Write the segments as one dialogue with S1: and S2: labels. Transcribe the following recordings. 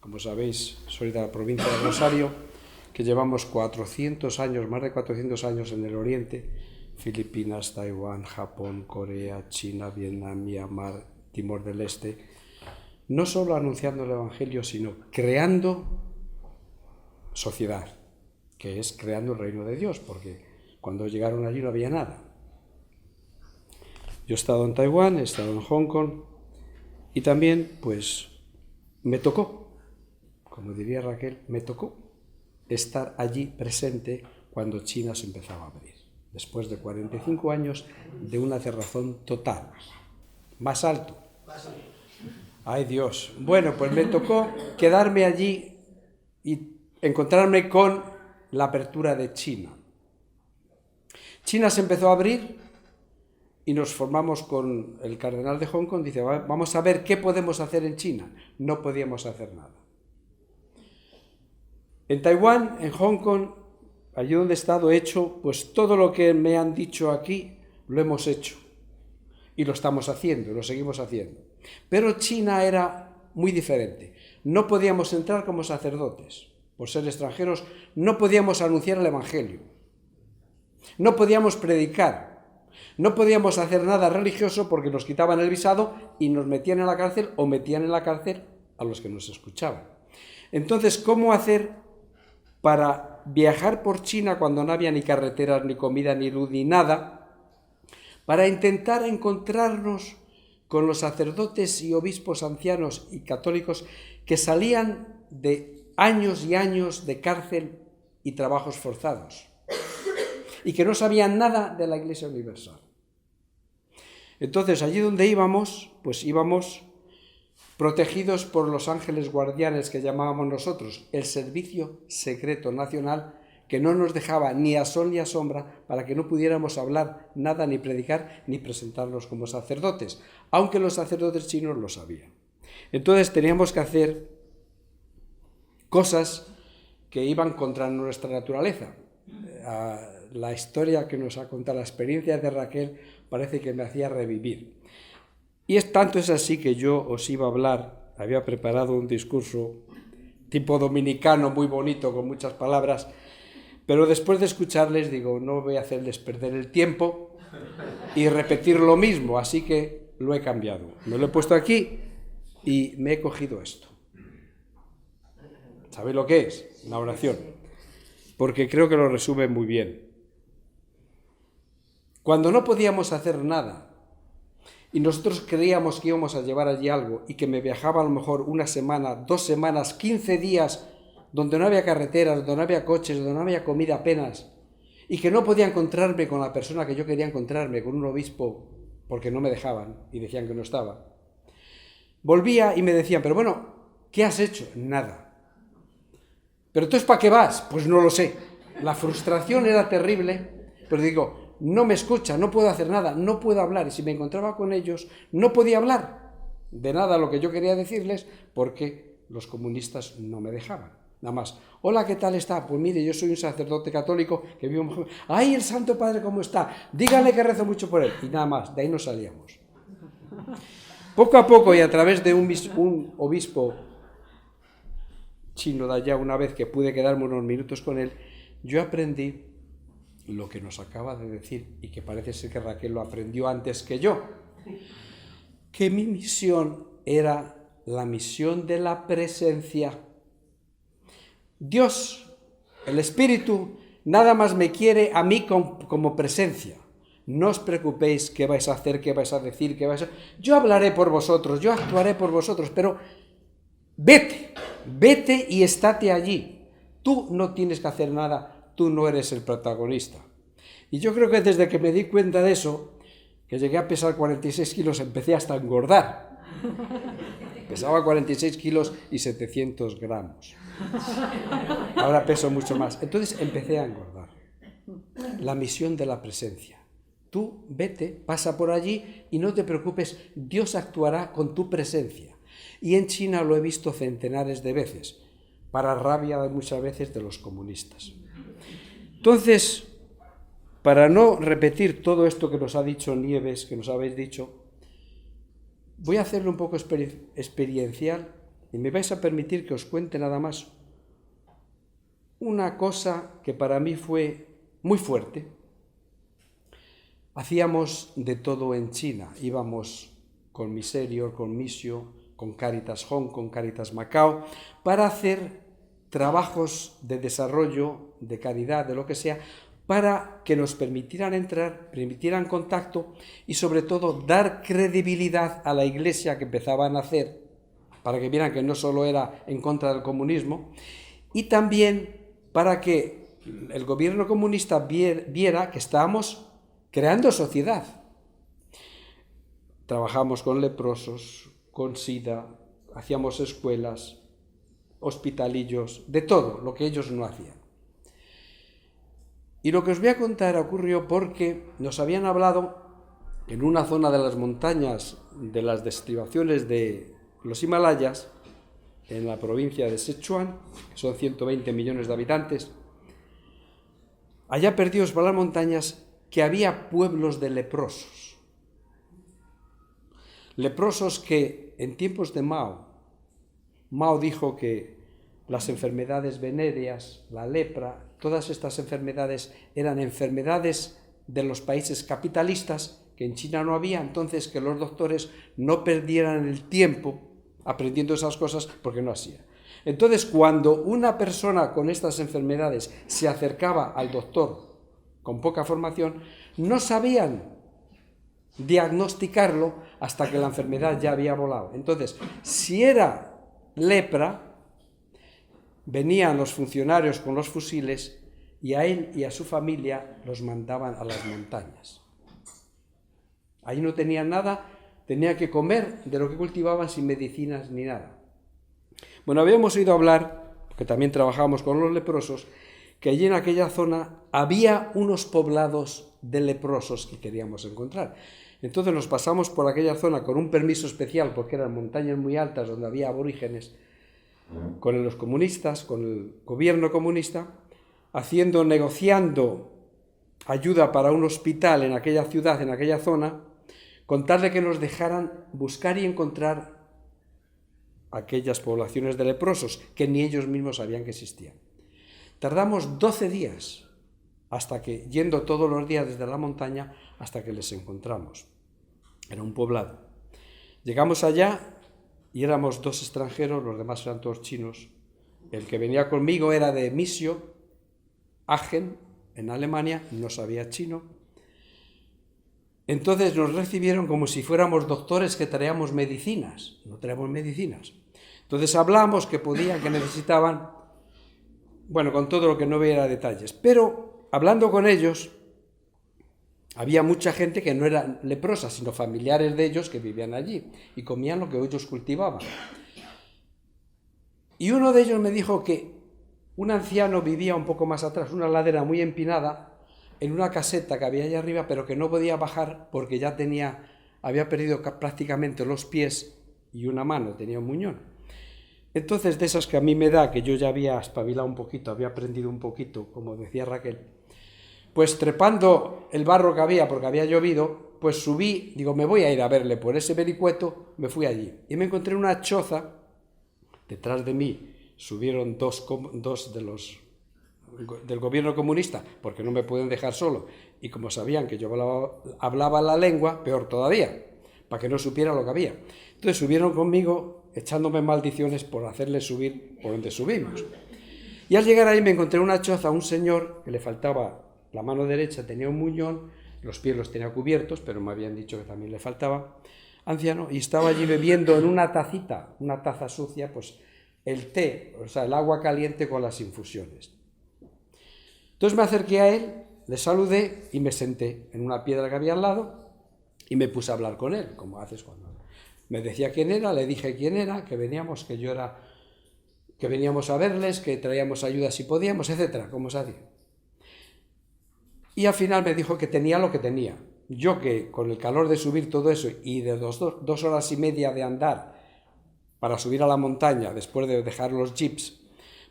S1: Como sabéis, soy de la provincia de Rosario, que llevamos 400 años, más de 400 años en el Oriente, Filipinas, Taiwán, Japón, Corea, China, Vietnam, Myanmar, Timor del Este, no solo anunciando el Evangelio, sino creando sociedad, que es creando el reino de Dios, porque cuando llegaron allí no había nada. Yo he estado en Taiwán, he estado en Hong Kong, y también, pues, me tocó, como diría Raquel, me tocó estar allí presente cuando China se empezaba a abrir, después de 45 años de una cerrazón total. Más alto. Ay Dios. Bueno, pues me tocó quedarme allí y encontrarme con la apertura de China. China se empezó a abrir y nos formamos con el cardenal de Hong Kong. Dice, vamos a ver qué podemos hacer en China. No podíamos hacer nada. En Taiwán, en Hong Kong, allí donde he estado, he hecho pues todo lo que me han dicho aquí, lo hemos hecho. Y lo estamos haciendo, lo seguimos haciendo. Pero China era muy diferente. No podíamos entrar como sacerdotes. Por ser extranjeros, no podíamos anunciar el Evangelio. No podíamos predicar. No podíamos hacer nada religioso porque nos quitaban el visado y nos metían en la cárcel o metían en la cárcel a los que nos escuchaban. Entonces, ¿cómo hacer para viajar por China cuando no había ni carreteras, ni comida, ni luz, ni nada? Para intentar encontrarnos con los sacerdotes y obispos ancianos y católicos que salían de años y años de cárcel y trabajos forzados y que no sabían nada de la Iglesia Universal. Entonces, allí donde íbamos, pues íbamos protegidos por los ángeles guardianes que llamábamos nosotros, el Servicio Secreto Nacional, que no nos dejaba ni a sol ni a sombra para que no pudiéramos hablar nada, ni predicar, ni presentarnos como sacerdotes, aunque los sacerdotes chinos lo sabían. Entonces teníamos que hacer cosas que iban contra nuestra naturaleza. La historia que nos ha contado, la experiencia de Raquel, parece que me hacía revivir. Y tanto es así que yo os iba a hablar, había preparado un discurso tipo dominicano muy bonito, con muchas palabras, pero después de escucharles digo, no voy a hacerles perder el tiempo y repetir lo mismo, así que lo he cambiado. Me lo he puesto aquí y me he cogido esto. ¿Sabéis lo que es? Una oración. Porque creo que lo resume muy bien. Cuando no podíamos hacer nada y nosotros creíamos que íbamos a llevar allí algo y que me viajaba a lo mejor una semana, 2 semanas, 15 días, donde no había carreteras, donde no había coches, donde no había comida apenas, y que no podía encontrarme con la persona que yo quería encontrarme, con un obispo, porque no me dejaban y decían que no estaba. Volvía y me decían, pero bueno, ¿qué has hecho? Nada. ¿Pero entonces para qué vas? Pues no lo sé. La frustración era terrible, pero digo, no me escucha, no puedo hacer nada, no puedo hablar, y si me encontraba con ellos, no podía hablar de nada lo que yo quería decirles, porque los comunistas no me dejaban. Nada más, hola, ¿qué tal está? Pues mire, yo soy un sacerdote católico que vivo en... ¡Ay, el Santo Padre cómo está! Dígale que rezo mucho por él. Y nada más, de ahí nos salíamos. Poco a poco y a través de un obispo chino de allá, una vez que pude quedarme unos minutos con él, yo aprendí lo que nos acaba de decir y que parece ser que Raquel lo aprendió antes que yo, que mi misión era la misión de la presencia. Dios, el Espíritu, nada más me quiere a mí como presencia. No os preocupéis qué vais a hacer, qué vais a decir, qué vais a... Yo hablaré por vosotros, yo actuaré por vosotros, pero vete y estate allí. Tú no tienes que hacer nada, tú no eres el protagonista. Y yo creo que desde que me di cuenta de eso, que llegué a pesar 46 kilos, empecé hasta a engordar. Pesaba 46 kilos y 700 gramos. Ahora peso mucho más. Entonces empecé a engordar. La misión de la presencia. Tú vete, pasa por allí y no te preocupes, Dios actuará con tu presencia. Y en China lo he visto centenares de veces, para rabia muchas veces de los comunistas. Entonces, para no repetir todo esto que nos ha dicho Nieves, que nos habéis dicho, voy a hacerlo un poco experiencial Y me vais a permitir que os cuente nada más una cosa que para mí fue muy fuerte. Hacíamos de todo en China. Íbamos con Miserior, con Misio, con Caritas Hong, con Caritas Macao, para hacer trabajos de desarrollo, de caridad, de lo que sea, para que nos permitieran entrar, permitieran contacto y sobre todo dar credibilidad a la Iglesia que empezaba a nacer, para que vieran que no solo era en contra del comunismo, y también para que el gobierno comunista viera que estábamos creando sociedad. Trabajamos con leprosos, con SIDA, hacíamos escuelas, hospitalillos, de todo lo que ellos no hacían. Y lo que os voy a contar ocurrió porque nos habían hablado en una zona de las montañas de las estribaciones de los Himalayas, en la provincia de Sichuan, que son 120 millones de habitantes, allá perdidos por las montañas, que había pueblos de leprosos. Leprosos que en tiempos de Mao dijo que las enfermedades venéreas, la lepra, todas estas enfermedades eran enfermedades de los países capitalistas, que en China no había, entonces que los doctores no perdieran el tiempo aprendiendo esas cosas porque no hacía. Entonces, cuando una persona con estas enfermedades se acercaba al doctor con poca formación, no sabían diagnosticarlo hasta que la enfermedad ya había volado. Entonces, si era lepra, venían los funcionarios con los fusiles y a él y a su familia los mandaban a las montañas. Ahí no tenían nada, tenía que comer de lo que cultivaban sin medicinas ni nada. Bueno, habíamos oído hablar, porque también trabajábamos con los leprosos, que allí en aquella zona había unos poblados de leprosos que queríamos encontrar. Entonces nos pasamos por aquella zona con un permiso especial, porque eran montañas muy altas donde había aborígenes, con los comunistas, con el gobierno comunista, negociando ayuda para un hospital en aquella ciudad, en aquella zona, con tal de que nos dejaran buscar y encontrar aquellas poblaciones de leprosos que ni ellos mismos sabían que existían. Tardamos 12 días, yendo todos los días desde la montaña, hasta que les encontramos. Era un poblado. Llegamos allá y éramos 2 extranjeros, los demás eran todos chinos. El que venía conmigo era de Misio, Aachen, en Alemania, no sabía chino. Entonces nos recibieron como si fuéramos doctores que traíamos medicinas. No traíamos medicinas. Entonces hablamos que podían, que necesitaban, bueno, con todo lo que no veía detalles. Pero hablando con ellos, había mucha gente que no era leprosa, sino familiares de ellos que vivían allí y comían lo que ellos cultivaban. Y uno de ellos me dijo que un anciano vivía un poco más atrás, una ladera muy empinada, en una caseta que había allá arriba, pero que no podía bajar porque ya había perdido prácticamente los pies y una mano, tenía un muñón. Entonces, de esas que a mí me da, que yo ya había espabilado un poquito, había aprendido un poquito, como decía Raquel, pues trepando el barro que había, porque había llovido, pues subí, digo, me voy a ir a verle por ese vericueto, me fui allí. Y me encontré una choza, detrás de mí subieron dos del gobierno comunista, porque no me pueden dejar solo, y como sabían que yo hablaba la lengua, peor todavía, para que no supiera lo que había. Entonces subieron conmigo, echándome maldiciones por hacerles subir por donde subimos. Y al llegar ahí me encontré una choza, un señor que le faltaba la mano derecha, tenía un muñón, los pies los tenía cubiertos, pero me habían dicho que también le faltaba, anciano, y estaba allí bebiendo en una tacita, una taza sucia, pues el té, o sea, el agua caliente con las infusiones. Entonces me acerqué a él, le saludé y me senté en una piedra que había al lado y me puse a hablar con él, como haces cuando me decía quién era, le dije quién era, que veníamos, que veníamos a verles, que traíamos ayuda si podíamos, etcétera, como se hacía. Y al final me dijo que tenía lo que tenía. Yo, que con el calor de subir todo eso y de 2 horas y media de andar para subir a la montaña después de dejar los jeeps,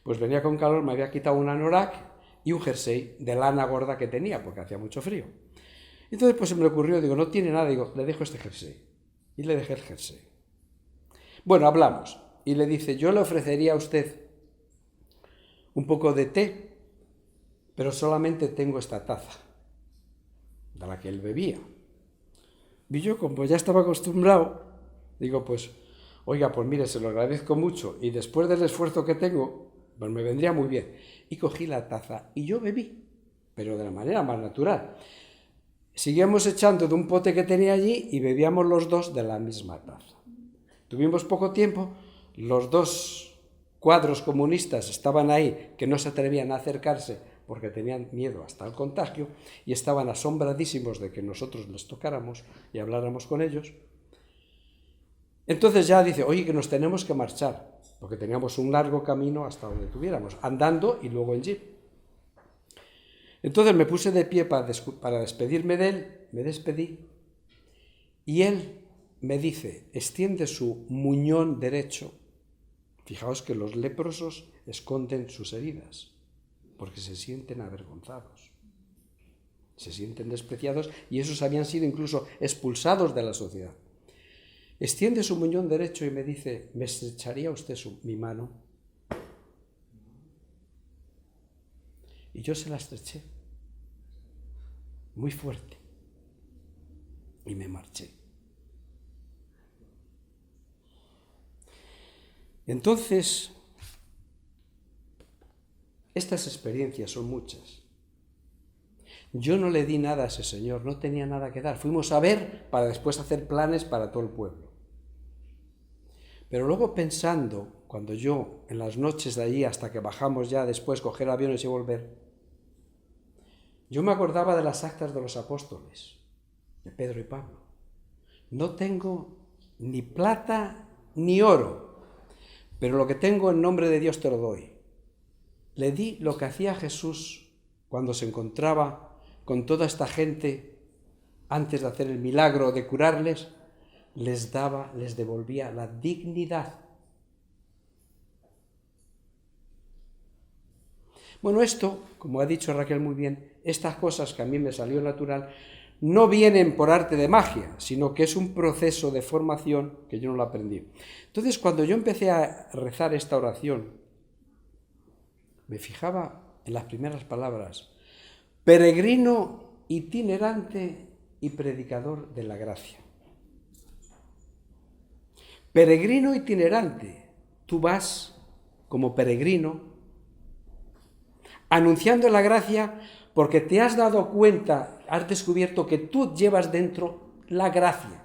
S1: pues venía con calor, me había quitado un anorak y un jersey de lana gorda que tenía, porque hacía mucho frío. Entonces pues se me ocurrió, digo, no tiene nada, digo, le dejo este jersey. Y le dejé el jersey. Bueno, hablamos. y le dice, yo le ofrecería a usted un poco de té, pero solamente tengo esta taza, de la que él bebía. Y yo, como ya estaba acostumbrado, digo, pues, oiga, pues mire, se lo agradezco mucho, y después del esfuerzo que tengo, pues me vendría muy bien. Y cogí la taza y yo bebí, pero de la manera más natural. Seguíamos echando de un pote que tenía allí y bebíamos los dos de la misma taza. Tuvimos poco tiempo, los dos cuadros comunistas estaban ahí, que no se atrevían a acercarse porque tenían miedo hasta el contagio y estaban asombradísimos de que nosotros les tocáramos y habláramos con ellos. Entonces ya dice, oye, que nos tenemos que marchar, porque teníamos un largo camino hasta donde tuviéramos, andando y luego en jeep. Entonces me puse de pie para despedirme de él, me despedí, y él me dice, extiende su muñón derecho. Fijaos que los leprosos esconden sus heridas, porque se sienten avergonzados, se sienten despreciados, y esos habían sido incluso expulsados de la sociedad. Extiende su muñón derecho y me dice, ¿me estrecharía usted mi mano? Y yo se la estreché, muy fuerte, y me marché. Entonces, estas experiencias son muchas. Yo no le di nada a ese señor, no tenía nada que dar. Fuimos a ver para después hacer planes para todo el pueblo. Pero luego pensando, cuando yo, en las noches de allí, hasta que bajamos ya después, coger aviones y volver, yo me acordaba de las actas de los apóstoles, de Pedro y Pablo. No tengo ni plata ni oro, pero lo que tengo en nombre de Dios te lo doy. Le di lo que hacía Jesús cuando se encontraba con toda esta gente antes de hacer el milagro de curarles, les devolvía la dignidad. Bueno, esto, como ha dicho Raquel muy bien, estas cosas que a mí me salió natural, no vienen por arte de magia, sino que es un proceso de formación que yo no lo aprendí. Entonces, cuando yo empecé a rezar esta oración, me fijaba en las primeras palabras, peregrino, itinerante y predicador de la gracia. Peregrino itinerante, tú vas como peregrino anunciando la gracia porque te has dado cuenta, has descubierto que tú llevas dentro la gracia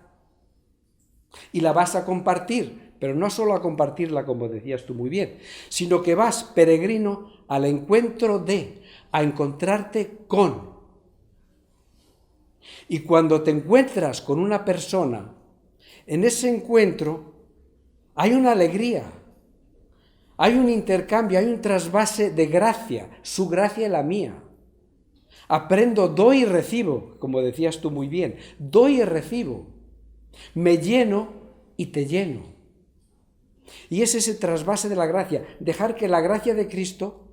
S1: y la vas a compartir, pero no solo a compartirla como decías tú muy bien, sino que vas peregrino al encuentro a encontrarte con. Y cuando te encuentras con una persona, en ese encuentro hay una alegría, hay un intercambio, hay un trasvase de gracia, su gracia y la mía. Aprendo, doy y recibo, como decías tú muy bien, doy y recibo. Me lleno y te lleno. Y es ese trasvase de la gracia, dejar que la gracia de Cristo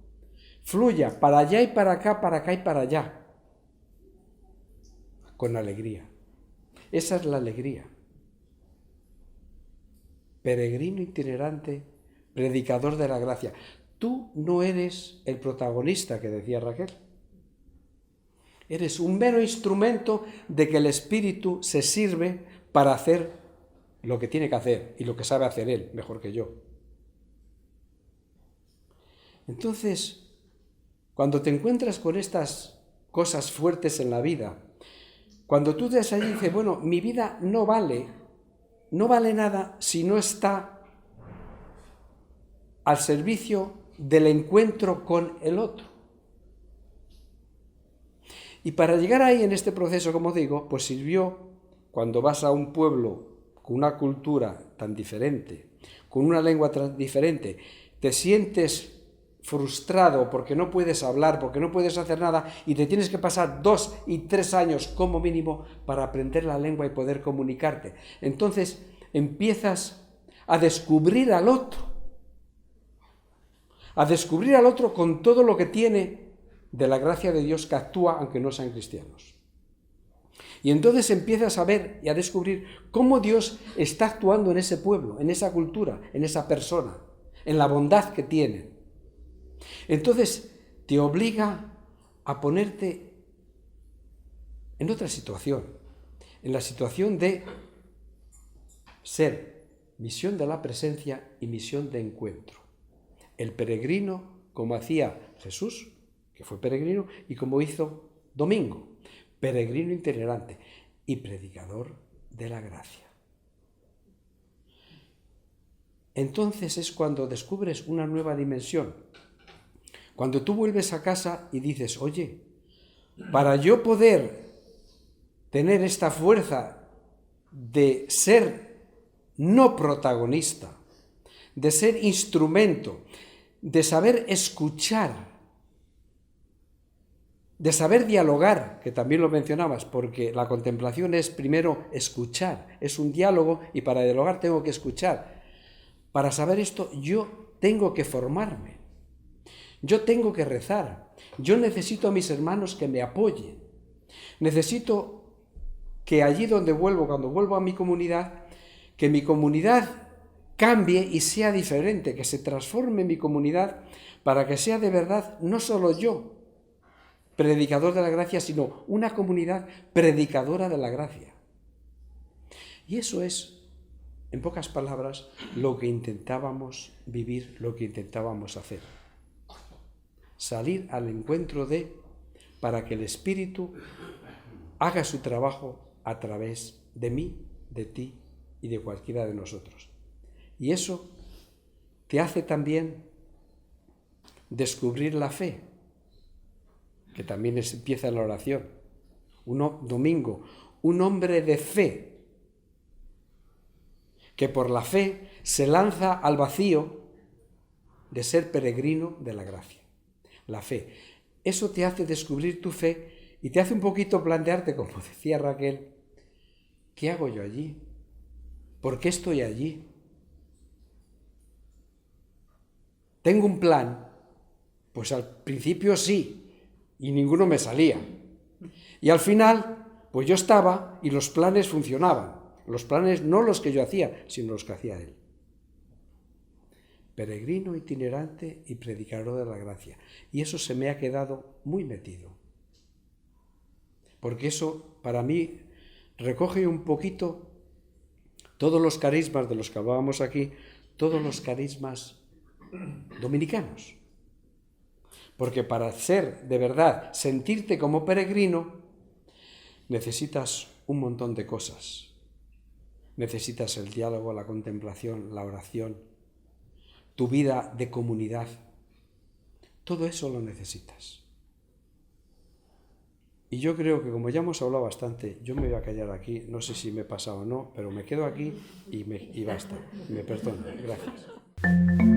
S1: fluya para allá y para acá y para allá, con alegría. Esa es la alegría. Peregrino itinerante, predicador de la gracia. Tú no eres el protagonista que decía Raquel. Eres un mero instrumento de que el Espíritu se sirve para hacer lo que tiene que hacer y lo que sabe hacer Él, mejor que yo. Entonces, cuando te encuentras con estas cosas fuertes en la vida, cuando tú te allí y dices, bueno, mi vida no vale nada si no está al servicio del encuentro con el otro. Y para llegar ahí en este proceso, como digo, pues sirvió cuando vas a un pueblo con una cultura tan diferente, con una lengua tan diferente, te sientes frustrado porque no puedes hablar, porque no puedes hacer nada y te tienes que pasar 2 y 3 años como mínimo para aprender la lengua y poder comunicarte. Entonces empiezas a descubrir al otro con todo lo que tiene de la gracia de Dios que actúa aunque no sean cristianos. Y entonces empiezas a ver y a descubrir cómo Dios está actuando en ese pueblo, en esa cultura, en esa persona, en la bondad que tiene. Entonces te obliga a ponerte en otra situación, en la situación de ser misión de la presencia y misión de encuentro. El peregrino, como hacía Jesús, que fue peregrino, y como hizo Domingo, peregrino itinerante y predicador de la gracia. Entonces es cuando descubres una nueva dimensión. Cuando tú vuelves a casa y dices, oye, para yo poder tener esta fuerza de ser no protagonista, de ser instrumento, de saber escuchar, de saber dialogar, que también lo mencionabas, porque la contemplación es primero escuchar, es un diálogo y para dialogar tengo que escuchar. Para saber esto yo tengo que formarme, yo tengo que rezar, yo necesito a mis hermanos que me apoyen, necesito que allí donde vuelvo, cuando vuelvo a mi comunidad, que mi comunidad cambie y sea diferente, que se transforme mi comunidad para que sea de verdad no solo yo, predicador de la gracia, sino una comunidad predicadora de la gracia. Y eso es, en pocas palabras, lo que intentábamos vivir, lo que intentábamos hacer. Salir al encuentro para que el Espíritu haga su trabajo a través de mí, de ti y de cualquiera de nosotros. Y eso te hace también descubrir la fe, que también empieza en la oración. Domingo, un hombre de fe, que por la fe se lanza al vacío de ser peregrino de la gracia. La fe. Eso te hace descubrir tu fe y te hace un poquito plantearte, como decía Raquel, ¿qué hago yo allí? ¿Por qué estoy allí? ¿Tengo un plan? Pues al principio sí, y ninguno me salía. Y al final, pues yo estaba y los planes funcionaban. Los planes no los que yo hacía, sino los que hacía él. Peregrino, itinerante y predicador de la gracia. Y eso se me ha quedado muy metido. Porque eso, para mí, recoge un poquito todos los carismas de los que hablábamos aquí, todos los carismas dominicanos. Porque para ser de verdad, sentirte como peregrino, necesitas un montón de cosas. Necesitas el diálogo, la contemplación, la oración, tu vida de comunidad. Todo eso lo necesitas. Y yo creo que como ya hemos hablado bastante, yo me voy a callar aquí, no sé si me he pasado o no, pero me quedo aquí y basta. Me perdono. Gracias.